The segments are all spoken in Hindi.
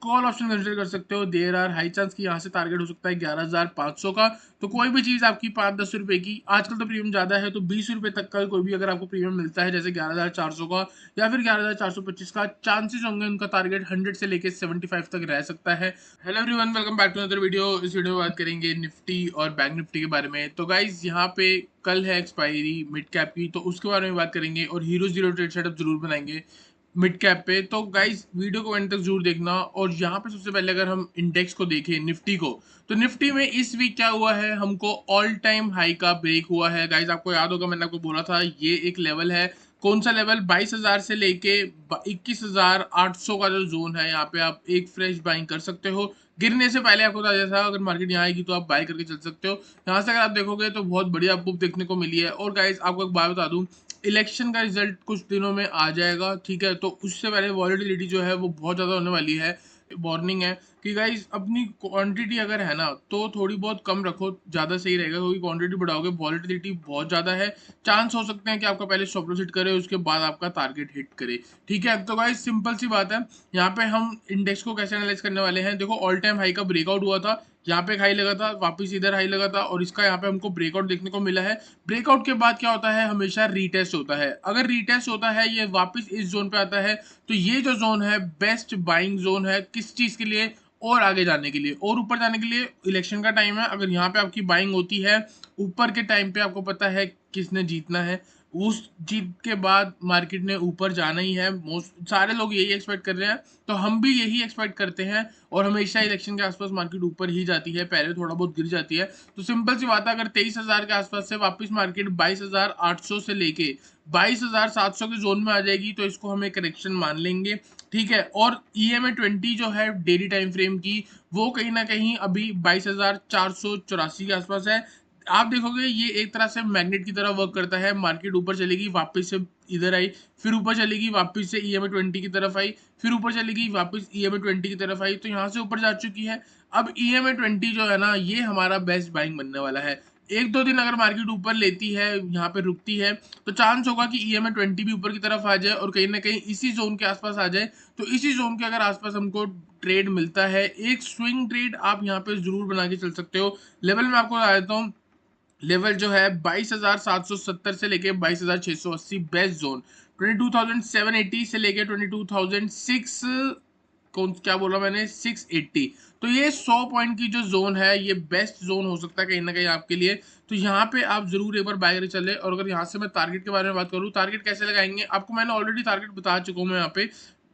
कॉल ऑप्शन कंसिडर कर सकते हो। देयर आर हाई चांस कि यहाँ से टारगेट हो सकता है 11,500 का। तो कोई भी चीज आपकी 5-10 रुपए की, आजकल तो प्रीमियम ज्यादा है तो 20 रुपए तक का कोई भी अगर आपको प्रीमियम मिलता है जैसे 11,400 का या फिर 11,425 का, चांसेस होंगे उनका टारगेट 100 से लेके 75 तक रह सकता है। Hello everyone, welcome back to another video. इस वीडियो में बात करेंगे निफ्टी और बैंक निफ्टी के बारे में। तो गाइज यहाँ पे कल है एक्सपायरी मिड कैप की, तो उसके बारे में बात करेंगे और हीरो जीरो ट्रेड सेटअप जरूर बनाएंगे मिड कैप पे। तो गाइज वीडियो को एंड तक जरूर देखना। और यहाँ पे सबसे पहले अगर हम इंडेक्स को देखें निफ्टी को, तो निफ्टी में इस वीक क्या हुआ है, हमको ऑल टाइम हाई का ब्रेक हुआ है। गाइज आपको याद होगा मैंने आपको बोला था ये एक लेवल है। कौन सा लेवल? 22,000 से लेके 21,800 का जो जोन है, यहाँ पे आप एक फ्रेश बाइंग कर सकते हो। गिरने से पहले आपको बताया था अगर मार्केट यहाँ आएगी तो आप बाय करके चल सकते हो। यहाँ से अगर आप देखोगे तो बहुत बढ़िया आपको देखने को मिली है। और गाइज आपको एक बात बता दूं, इलेक्शन का रिजल्ट कुछ दिनों में आ जाएगा, ठीक है, तो उससे पहले वॉलेटिलिटी जो है वो बहुत ज़्यादा होने वाली है। वार्निंग है कि गाइज अपनी क्वांटिटी अगर है ना तो थोड़ी बहुत कम रखो, ज़्यादा सही रहेगा, क्योंकि क्वांटिटी बढ़ाओगे वॉलेटिलिटी बहुत ज़्यादा है। चांस हो सकते हैं कि आपका पहले स्टॉप लॉस हिट करे उसके बाद आपका टारगेट हिट करे, ठीक है। तो गाइज सिंपल सी बात है, यहाँ पे हम इंडेक्स को कैसे एनालाइज करने वाले हैं। देखो ऑल टाइम हाई का ब्रेकआउट हुआ था, यहाँ पे एक हाई लगा था, वापस इधर हाई लगा था और इसका यहाँ पे हमको ब्रेकआउट देखने को मिला है। ब्रेकआउट के बाद क्या होता है, हमेशा रीटेस्ट होता है। अगर रीटेस्ट होता है ये वापस इस जोन पे आता है, तो ये जो जोन है बेस्ट बाइंग जोन है किस चीज के लिए, और आगे जाने के लिए और ऊपर जाने के लिए। इलेक्शन का टाइम है, अगर यहाँ पे आपकी बाइंग होती है ऊपर के टाइम पे, आपको पता है किसने जीतना है, उस जीत के बाद मार्केट ने ऊपर जाना ही है। मोस्ट सारे लोग यही एक्सपेक्ट कर रहे हैं, तो हम भी यही एक्सपेक्ट करते हैं। और हमेशा इलेक्शन के आसपास मार्केट ऊपर ही जाती है, पहले थोड़ा बहुत गिर जाती है। तो सिंपल सी बात है, अगर 23,000 के आसपास से वापस मार्केट 22,800 से लेके 22,700 के जोन में आ जाएगी तो इसको हम एक करेक्शन मान लेंगे, ठीक है। और EMA20 जो है डेली टाइम फ्रेम की, वो कहीं ना कहीं अभी 22,484 के आसपास है। आप देखोगे ये एक तरह से मैग्नेट की तरह वर्क करता है। मार्केट ऊपर चलेगी, वापस से इधर आई, फिर ऊपर चलेगी, वापस से EMA20 की तरफ आई, फिर ऊपर चलेगी, वापस EMA20 की तरफ आई, तो यहाँ से ऊपर जा चुकी है। अब EMA20 जो है ना, ये हमारा बेस्ट बाइंग बनने वाला है। एक दो दिन अगर मार्केट ऊपर लेती है, यहाँ पे रुकती है, तो चांस होगा कि EMA20 भी ऊपर की तरफ आ जाए और कहीं ना कहीं इसी जोन के आसपास आ जाए। तो इसी जोन के अगर आसपास हमको ट्रेड मिलता है, एक स्विंग ट्रेड आप यहाँ पे जरूर बना के चल सकते हो। लेवल में आपको बता देता हूँ, लेवल जो है 22,770 से लेके 22,680 बेस्ट जोन, 22,780 से लेके 22,006, कौन क्या बोला मैंने, 680। तो ये 100 पॉइंट की जो जोन है ये बेस्ट जोन हो सकता है कहीं ना कहीं आपके लिए। तो यहाँ पे आप जरूर एक बार बाय करके चले। और अगर यहाँ से मैं टारगेट के बारे में बात करूँ, टारगेट कैसे लगाएंगे, आपको मैंने ऑलरेडी टारगेट बता चुका हूँ मैं यहाँ पे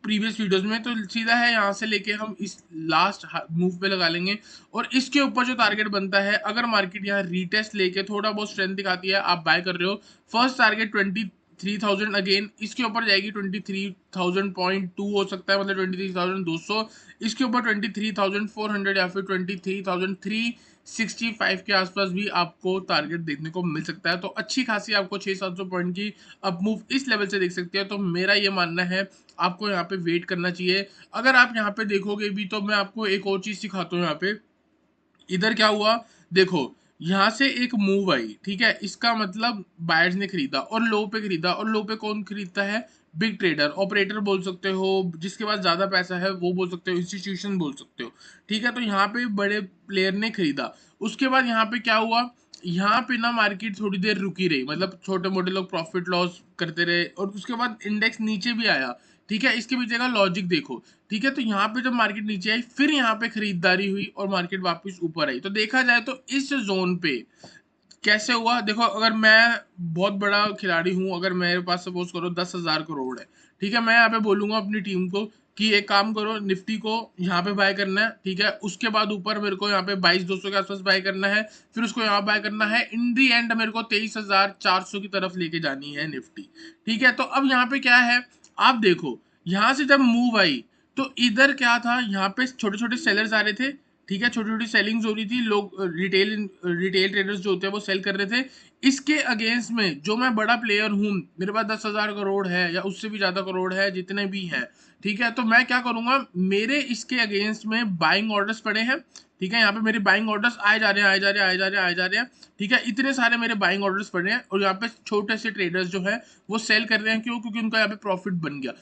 प्रीवियस वीडियोस में। तो सीधा है यहाँ से लेके हम इस लास्ट मूव पे लगा लेंगे और इसके ऊपर जो टारगेट बनता है, अगर मार्केट यहाँ रीटेस्ट लेके थोड़ा बहुत स्ट्रेंथ दिखाती है, आप बाय कर रहे हो। फर्स्ट टारगेट 23,000, अगेन इसके ऊपर जाएगी 23,000.2 हो सकता है, मतलब 23,200। इसके ऊपर 23,400 या फिर 23,365 के आसपास भी आपको टारगेट देखने को मिल सकता है। तो अच्छी खासी आपको 600-700 पॉइंट की अप मूव इस लेवल से देख सकते हैं। तो मेरा ये मानना है आपको यहाँ पे वेट करना चाहिए। अगर आप यहाँ पे देखोगे भी तो मैं आपको एक और चीज सिखाता हूँ। यहाँ पे इधर क्या हुआ, देखो यहाँ से एक मूव आई, ठीक है, इसका मतलब बायर्स ने खरीदा और लो पे खरीदा। और लो पे कौन खरीदता है? बिग ट्रेडर, ऑपरेटर बोल सकते हो, जिसके पास ज्यादा पैसा है वो बोल सकते हो, इंस्टीट्यूशन बोल सकते हो, ठीक है। तो यहाँ पे बड़े प्लेयर ने खरीदा। उसके बाद यहाँ पे क्या हुआ, यहाँ पे ना मार्केट थोड़ी देर रुकी रही, मतलब छोटे मोटे लोग प्रॉफिट लॉस करते रहे और उसके बाद इंडेक्स नीचे भी आया, ठीक है। इसके पीछे का लॉजिक देखो, ठीक है। तो यहाँ पे जब मार्केट नीचे आई फिर यहाँ पे खरीदारी हुई और मार्केट वापस ऊपर आई। तो देखा जाए तो इस जोन पे कैसे हुआ, देखो अगर मैं बहुत बड़ा खिलाड़ी हूँ, अगर मेरे पास सपोज करो 10,000 करोड़ है, ठीक है, मैं यहाँ पे बोलूंगा अपनी टीम को कि एक काम करो, निफ्टी को यहाँ पे बाय करना है, ठीक है, उसके बाद ऊपर मेरे को यहाँ पे 22,200 के आसपास बाय करना है, फिर उसको यहाँ बाय करना है, इन दी एंड मेरे को 23,400 की तरफ लेके जानी है निफ्टी, ठीक है। तो अब यहाँ पे क्या है, आप देखो यहाँ से जब मूव आई तो इधर क्या था, यहाँ पे छोटे छोटे सेलर्स आ रहे थे, ठीक है, छोटी छोटी सेलिंग्स हो रही थी, लोग रिटेल ट्रेडर्स जो होते हैं वो सेल कर रहे थे। इसके अगेंस्ट में जो मैं बड़ा प्लेयर हूँ, मेरे पास 10,000 करोड़ है या उससे भी ज्यादा करोड़ है, जितने भी हैं, ठीक है, तो मैं क्या करूंगा, मेरे इसके अगेंस्ट में बाइंग ऑर्डर्स पड़े हैं, ठीक है, यहाँ पे मेरे बाइंग ऑर्डर्स आए जा रहे हैं, आए जा रहे हैं, आए जा रहे हैं, आए जा रहे हैं, ठीक है, इतने सारे मेरे बाइंग ऑर्डर्स पड़े हैं। और यहाँ पे छोटे से ट्रेडर्स जो है वो सेल कर रहे हैं, क्यों? क्योंकि उनका यहाँ पे प्रॉफिट बन गया।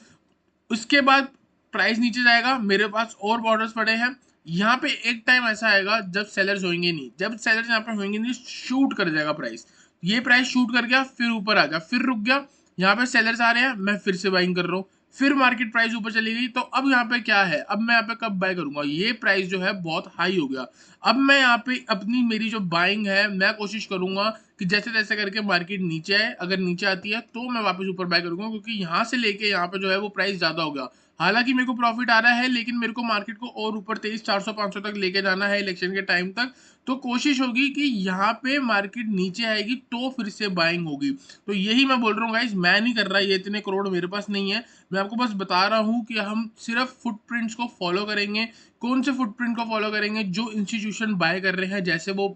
उसके बाद प्राइस नीचे जाएगा, मेरे पास और बॉर्डर्स पड़े हैं। यहाँ पे एक टाइम ऐसा आएगा जब सेलर्स होंगे नहीं, जब सेलर्स यहाँ पे होंगे नहीं शूट कर जाएगा प्राइस, ये प्राइस शूट कर गया, फिर ऊपर आ गया, फिर रुक गया, यहाँ पे सेलर्स आ रहे हैं, मैं फिर से बाइंग कर रहा हूँ, फिर मार्केट प्राइस ऊपर चली गई। तो अब यहाँ पे क्या है, अब मैं यहाँ पे कब बाय करूंगा, ये प्राइस जो है बहुत हाई हो गया। अब मैं यहाँ पे अपनी मेरी जो बाइंग है मैं कोशिश करूंगा कि जैसे तैसे करके मार्केट नीचे आए, अगर नीचे आती है तो मैं वापस ऊपर बाय करूंगा, क्योंकि यहाँ से लेके यहाँ पे जो है वो प्राइस ज्यादा हो गया। हालांकि मेरे को प्रॉफिट आ रहा है, लेकिन मेरे को मार्केट को और ऊपर 23,400-500 तक लेके जाना है इलेक्शन के टाइम तक। तो कोशिश होगी कि यहाँ पे मार्केट नीचे आएगी तो फिर से बाइंग होगी। तो यही मैं बोल रहा हूँ गाइस, मैं नहीं कर रहा, ये इतने करोड़ मेरे पास नहीं है, मैं आपको बस बता रहा हूँ कि हम सिर्फ फुटप्रिंट्स को फॉलो करेंगे। कौन से फुटप्रिंट को फॉलो करेंगे, जो इंस्टीट्यूशन बाय कर रहे हैं, जैसे वो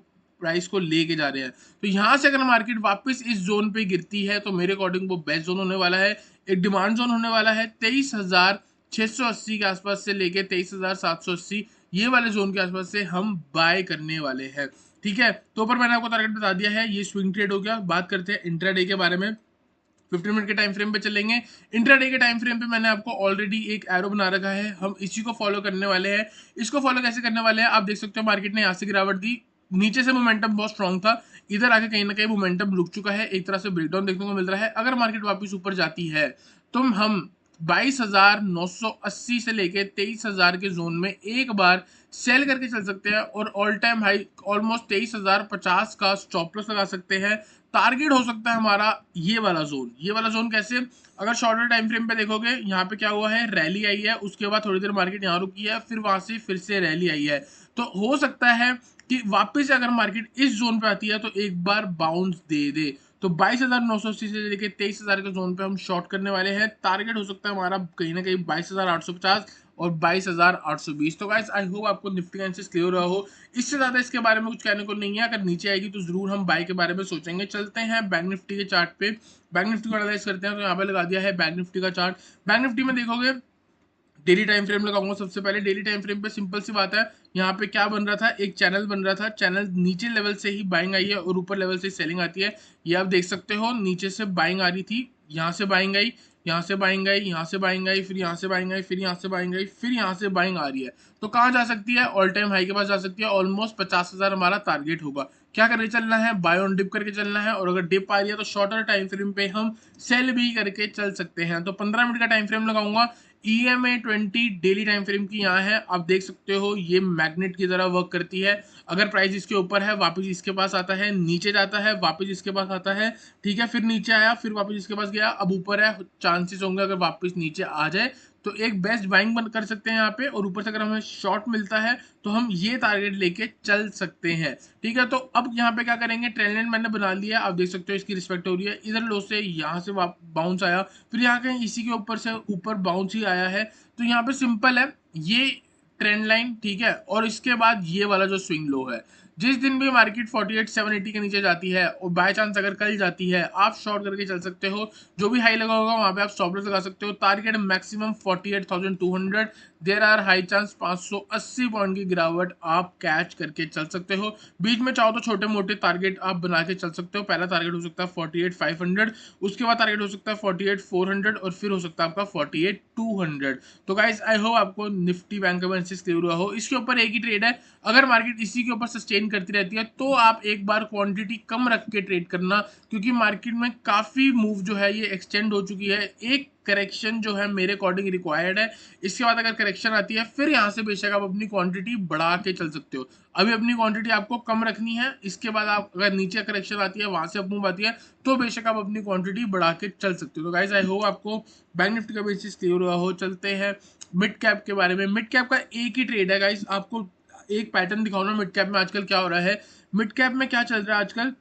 प्राइस को लेके जा रहे हैं। तो यहाँ से अगर मार्केट वापस इस जोन पे गिरती है तो मेरे अकॉर्डिंग वो बेस्ट जोन होने वाला है, एक डिमांड जोन होने वाला है 23,680 के आसपास से लेके 23,780, ये वाले जोन के आसपास से हम बाय करने वाले हैं। ठीक है, तो ऊपर मैंने आपको टारगेट बता दिया है, ये स्विंग ट्रेड हो गया। बात करते हैं इंट्राडे के बारे में, 15 मिनट के टाइम फ्रेम पे चलेंगे। इंट्राडे के टाइम फ्रेम पे मैंने आपको ऑलरेडी एक एरो बना रखा है, हम इसी को फॉलो करने वाले हैं। इसको फॉलो कैसे करने वाले हैं, आप देख सकते हो मार्केट ने यहाँ से गिरावट दी, नीचे से मोमेंटम बहुत स्ट्रांग था, इधर आके कहीं ना कहीं मोमेंटम रुक चुका है, एक तरह से ब्रेकडाउन देखने को मिल रहा है। अगर मार्केट वापस ऊपर जाती है तो हम 22,980 से लेके 23,000 के जोन में एक बार सेल करके चल सकते हैं, और ऑल टाइम हाई ऑलमोस्ट 23,050 का स्टॉप लॉस लगा सकते हैं। टारगेट हो सकता है हमारा ये वाला जोन। ये वाला जोन कैसे, अगर शॉर्टर टाइम फ्रेम पे देखोगे, यहाँ पे क्या हुआ है, रैली आई है, उसके बाद थोड़ी देर मार्केट यहाँ रुकी है, फिर वहां से फिर से रैली आई है। तो हो सकता है कि वापस से अगर मार्केट इस जोन पे आती है तो एक बार बाउंस दे दे। तो 22,980 से लेके 23,000 के जोन पे हम शॉर्ट करने वाले हैं। टारगेट हो सकता है हमारा कहीं ना कहीं 22,850 और 22,820। तो गाइस आई होप आपको निफ्टी का एनालिसिस क्लियर हुआ हो, इससे ज्यादा इसके बारे में कुछ कहने को नहीं है। अगर नीचे आएगी तो जरूर हम बाय के बारे में सोचेंगे। चलते हैं बैंक निफ्टी के चार्ट पे, बैंक निफ्टी को एनालाइज करते हैं। तो यहाँ पे लगा दिया है बैंक निफ्टी का चार्ट। बैंक निफ्टी में देखोगे डेली टाइम फ्रेम लगाऊंगा सबसे पहले। डेली टाइम फ्रेम पे सिंपल सी बात है, यहाँ पे क्या बन रहा था, एक चैनल बन रहा था, चैनल नीचे लेवल से ही बाइंग आई है और ऊपर लेवल से सेलिंग आती है। ये आप देख सकते हो, नीचे से बाइंग आ रही थी, यहाँ से बाइंग आई, यहाँ से बाइंग आई, यहाँ से बाइंग आई, फिर यहाँ से बाइंग आई, फिर यहाँ से बाइंग आई, फिर यहाँ से बाइंग आ रही है। तो कहाँ जा सकती है, ऑल टाइम हाई के पास जा सकती है। ऑलमोस्ट 50,000 हमारा टारगेट होगा। क्या करके चलना है, बाय ऑन डिप करके चलना है, और अगर डिप आ रही है तो शॉर्टर टाइम फ्रेम पे हम सेल भी करके चल सकते हैं। तो 15 मिनट का टाइम फ्रेम लगाऊंगा। EMA20 डेली टाइम फ्रेम की यहाँ है, आप देख सकते हो ये मैग्नेट की तरह वर्क करती है। अगर प्राइस इसके ऊपर है वापस इसके पास आता है, नीचे जाता है वापस इसके पास आता है, ठीक है, फिर नीचे आया, फिर वापस इसके पास गया, अब ऊपर है, चांसेस होंगे अगर वापस नीचे आ जाए तो एक बेस्ट बाइंग बंद कर सकते हैं यहाँ पे। और ऊपर से अगर हमें शॉर्ट मिलता है तो हम ये टारगेट लेके चल सकते हैं। ठीक है, तो अब यहाँ पे क्या करेंगे, ट्रेंड लाइन मैंने बना लिया, आप देख सकते हो इसकी रिस्पेक्ट हो रही है। इधर लो से यहाँ से बाउंस आया, फिर यहाँ कहीं इसी के ऊपर से ऊपर बाउंस ही आया है। तो यहाँ पे सिंपल है, ये ट्रेंड लाइन, ठीक है, और इसके बाद ये वाला जो स्विंग लो है। जिस दिन भी मार्केट 48,780 के नीचे जाती है और बाय चांस अगर कल जाती है, आप शॉर्ट करके चल सकते हो। जो भी हाई लगा होगा वहां पे आप स्टॉप लॉस लगा सकते हो। Target maximum 48,200, there are high chance 580 point की गिरावट आप कैच करके चल सकते हो। बीच में चाहो तो छोटे मोटे टारगेट आप बना के चल सकते हो। पहला टारगेट हो सकता है 48,500, उसके बाद टारगेट हो सकता है 48,400, और फिर हो सकता है आपका 48,200। तो गाइस आई होप आपको निफ्टी बैंक का एनालिसिस क्लियर हुआ हो। इसके ऊपर एक ही ट्रेड है, अगर मार्केट इसी के ऊपर सस्टेन करती रहती है तो आप एक बार क्वांटिटी कम रख के ट्रेड करना, क्योंकि मार्केट में काफी मूव जो है ये एक्सटेंड हो चुकी है। एक करेक्शन जो है मेरे अकॉर्डिंग रिक्वायर्ड है, इसके बाद अगर करेक्शन आती है फिर यहाँ से बेशक आप अपनी क्वांटिटी बढ़ा के चल सकते हो। अभी अपनी क्वांटिटी आपको कम रखनी है, इसके बाद आप अगर नीचे करेक्शन आती है वहां से अप मूव आती है तो बेशक आप अपनी क्वांटिटी बढ़ा के चल सकते हो। तो गाइस आई होप आपको बैंक निफ्टी का बेसिस क्लियर हुआ हो। चलते हैं मिड कैप के बारे में। मिड कैप का एक ही ट्रेड है गाइस, आपको एक पैटर्न दिखाओ ना मिड कैप में आजकल क्या हो रहा है। मिड कैप में क्या चल रहा है आजकल,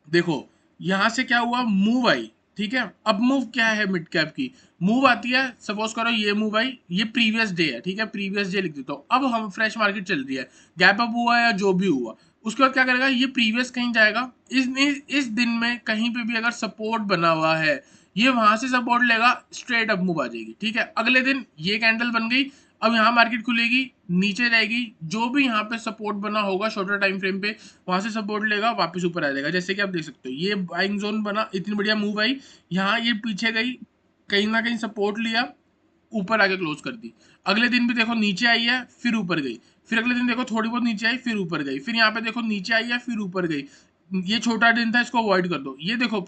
देखो यहां से क्या हुआ, मूव आई, ठीक है। अब मूव क्या है मिड कैप की, मूव आती है, सपोज करो ये मूव आई, ये प्रीवियस डे है, ठीक है, प्रीवियस डे लिख देता हूँ। अब हम फ्रेश मार्केट चल रही है, गैप अप हुआ या जो भी हुआ, उसके बाद क्या करेगा, ये प्रीवियस कहीं जाएगा, इस दिन में कहीं पे भी अगर सपोर्ट बना हुआ है, ये वहां से सपोर्ट लेगा, स्ट्रेट अप मूव आ जाएगी, ठीक है। अगले दिन ये कैंडल बन गई, अब यहाँ मार्केट खुलेगी, नीचे रहेगी, जो भी यहाँ पे सपोर्ट बना होगा शॉर्टर टाइम फ्रेम पे वहां से सपोर्ट लेगा, वापस ऊपर आ जाएगा। जैसे कि आप देख सकते हो ये बाइंग जोन बना, इतनी बढ़िया मूव आई, यहाँ ये पीछे गई, कहीं ना कहीं सपोर्ट लिया, ऊपर आके क्लोज कर दी। अगले दिन भी देखो नीचे आई है फिर ऊपर गई, फिर अगले दिन देखो थोड़ी बहुत नीचे आई फिर ऊपर गई, फिर यहाँ पे देखो नीचे आई है फिर ऊपर गई। ये छोटा दिन था, इसको अवॉइड कर दो। ये देखो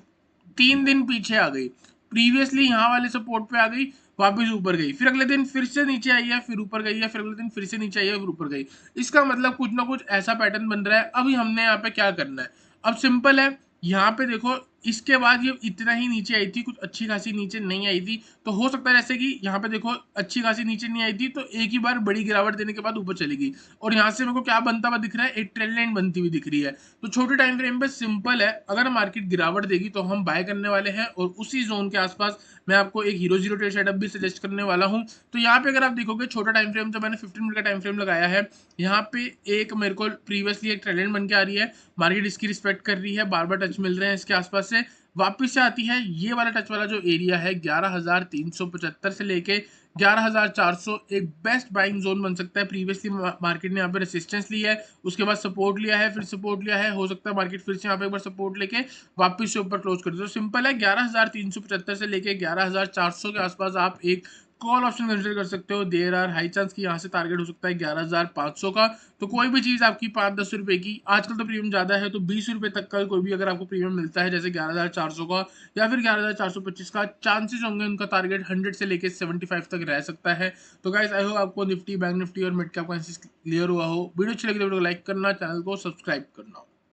3 दिन पीछे आ गई, प्रीवियसली यहाँ वाले सपोर्ट पे आ गई, वापस ऊपर गई, फिर अगले दिन फिर से नीचे आई है फिर ऊपर गई है, फिर अगले दिन फिर से नीचे आई है फिर ऊपर गई। इसका मतलब कुछ ना कुछ ऐसा पैटर्न बन रहा है। अभी हमने यहाँ पे क्या करना है, अब सिंपल है, यहाँ पे देखो इसके बाद ये इतना ही नीचे आई थी, कुछ अच्छी खासी नीचे नहीं आई थी, तो हो सकता है जैसे कि यहाँ पे देखो अच्छी खासी नीचे नहीं आई थी तो एक ही बार बड़ी गिरावट देने के बाद ऊपर चली गई, और यहाँ से मेरे को क्या बनता हुआ दिख रहा है, एक ट्रेंड लाइन बनती हुई दिख रही है। तो छोटे टाइम फ्रेम पे सिंपल है, अगर मार्केट गिरावट देगी तो हम बाय करने वाले हैं, और उसी जोन के आसपास मैं आपको एक हीरो जीरो ट्रेड सेटअप भी सजेस्ट करने वाला हूँ। तो यहाँ पे अगर आप देखोगे छोटा टाइम फ्रेम जो मैंने 15 मिनट का टाइम फ्रेम लगाया है, यहाँ पे एक मेरे को प्रीवियसली एक ट्रेंड लाइन बन के आ रही है, मार्केट इसकी रिस्पेक्ट कर रही है, बार बार टच मिल रहे हैं इसके आसपास से, वापस से आती है ये वाला टच वाला जो एरिया है 11,375 से लेके 11,400 एक बेस्ट बाइंग जोन बन सकता है। प्रीवियसली मार्केट ने यहाँ पे रेसिस्टेंस ली है, उसके बाद सपोर्ट लिया है, फिर सपोर्ट लिया है, हो सकता है मार्केट फिर से यहाँ पे एक बार सपोर्ट लेके वापस से ऊपर क्लोज कर दे। तो सिंपल है, 11,375 से लेके 11,400 के आसपास आप एक कॉल ऑप्शन कंसिडर कर सकते हो। देयर आर हाई चांस की यहाँ से टारगेट हो सकता है 11,500 का। तो कोई भी चीज आपकी 5-10 रुपए की, आजकल तो प्रीमियम ज्यादा है तो 20 रुपए तक का कोई भी अगर आपको प्रीमियम मिलता है जैसे 11,400 का या फिर 11,425 का, चांसेस होंगे उनका टारगेट 100 से लेके 75 तक रह सकता है। तो गाइस आई होप आपको निफ्टी, बैंक निफ्टी और मिड कैप का क्लियर हुआ हो। वीडियो अच्छी लगी तो वीडियो को लाइक करना, चैनल को सब्सक्राइब करना।